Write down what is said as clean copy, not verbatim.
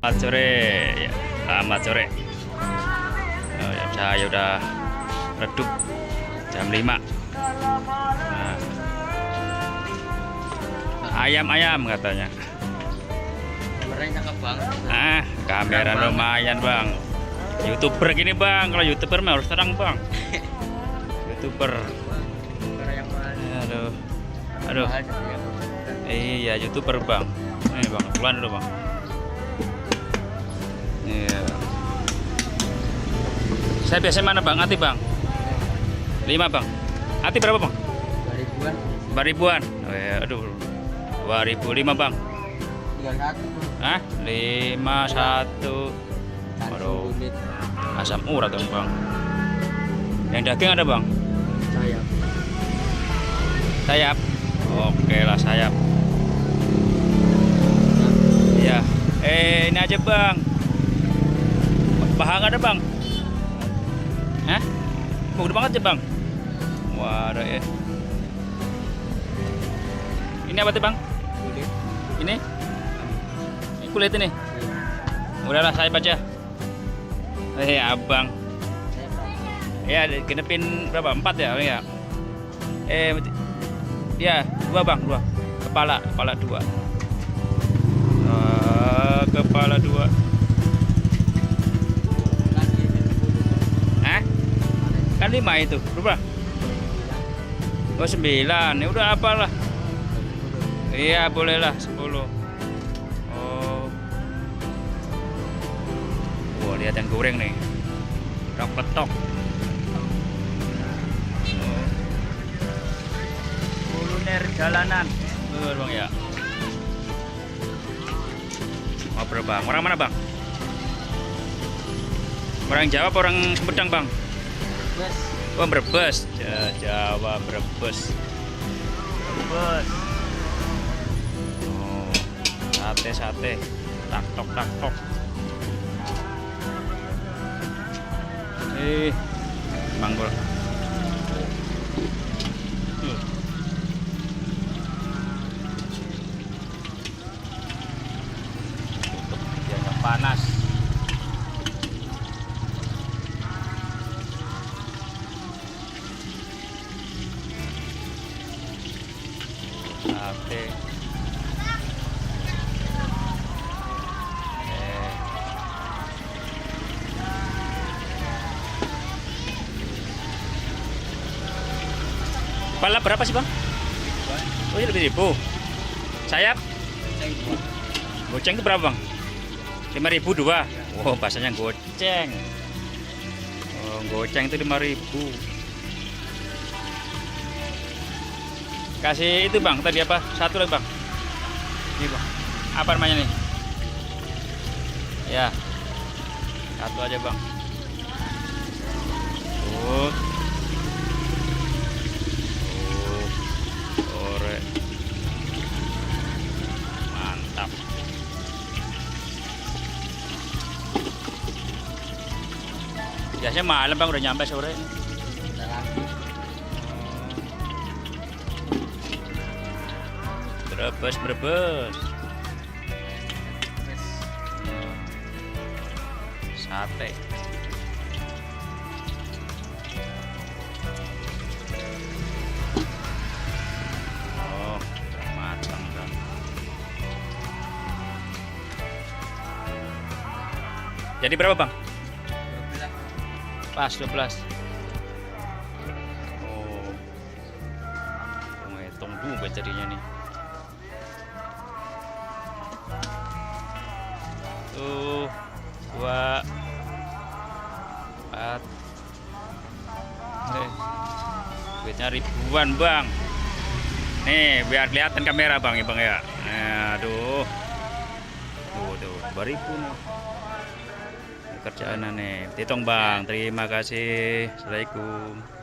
Selamat sore, ya, selamat sore. Oh, ya, saya udah redup jam 5. Nah, ayam katanya. Kameranya cakep banget. Kamera lumayan bang. YouTuber gini bang, kalau YouTuber mah harus terang bang. YouTuber. Kamera yang mana? Aduh. Iya YouTuber bang. Ini bang, pelan dulu bang. Iya. Saya biasanya mana bang? Ati bang? 5 bang. Ati berapa bang? 2000-an. 2000-an. Oh, ya, aduh. 2005 bang. 31. Hah? 51. Waduh. Unit. Asam urat dong bang. Yang daging ada bang? Sayap. Sayap. Oke lah sayap. Iya. Ini aja bang. Bahang ada bang? Hah? Gede banget ya bang? Waduh ya. Ini apa tuh bang? Unit. Ini? Ini kulit ini? Udahlah saya baca. Abang. Ya genepin berapa? 4 ya? Ya. Ya 2 bang, 2. Kepala 2. Kepala 2. Kan 5 itu, berapa? Oh 9, ya udah apalah. Iya bolehlah 10. Oh. Wah lihat yang goreng nih. Rok petok. Oh. Kuliner jalanan. Bang ya. Mau berapa bang? Orang mana bang? Orang Jawa apa orang Sumedang bang? Bus. Oh Brebes, Jawa Brebes. Oh, sate, tak tok. Manggol. Tutup biar nggak panas. Sate. Kepala berapa sih bang? Oh ini lebih ribu. Sayap? Goceng itu berapa bang? 5.000 2. Wow bahasanya goceng. Oh goceng itu 5.000. Kasih itu bang, tadi apa? Satu lagi bang. Ini bang. Apa namanya nih? Ya. Satu aja bang. Oh. Sore. Mantap. Biasanya malam bang udah nyampe sore. Brebes. Sate. Oh, matang kan. Jadi berapa bang? 12. Pas 12. Oh, ngitung dulu jadinya nih. Tuh 2 4 duitnya ribuan bang. Nih biar kelihatan kamera bang ya bang ya. Aduh tuh 2.000 nih kerjaan nih. Hitung bang. Terima kasih. Assalamualaikum.